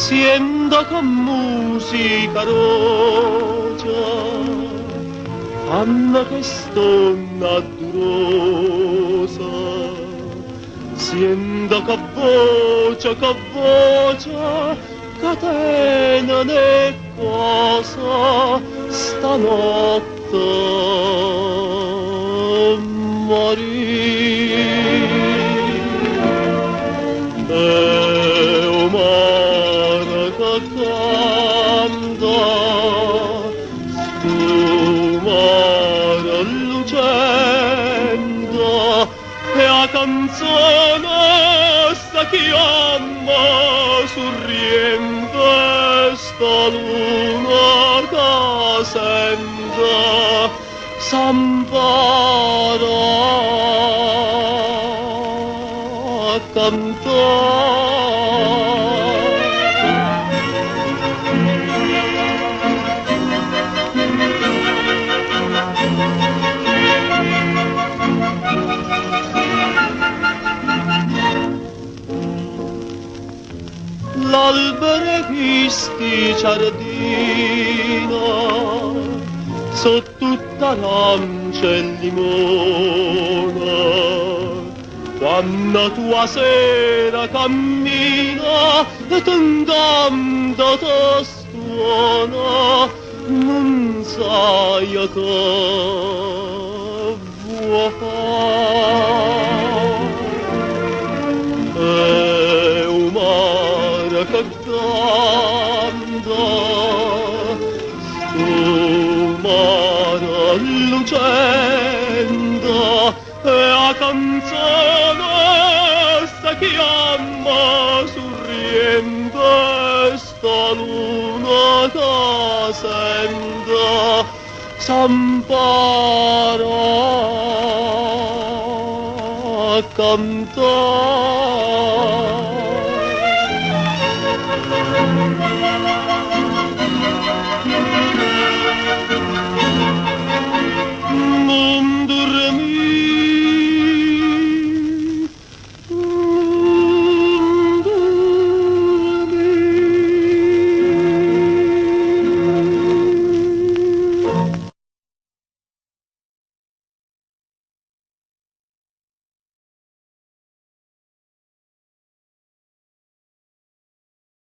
siendo con música roja, Anna che stonna durosa, siendo che voce, catena né cosa, stanotte morì. Canta, sfumare lucendo, e a canzone sta chiama sorriente, sta luna che senda s'ampara a cantare. L'albero visti giardino, so tutta arancia e limona, quando tua sera cammina, tendendo te stuona, non sai che vuoi fare. Che canta, sfumare lucendo, e a canzone sta chiama sorriente, sta luna che senda s'ampara a cantare.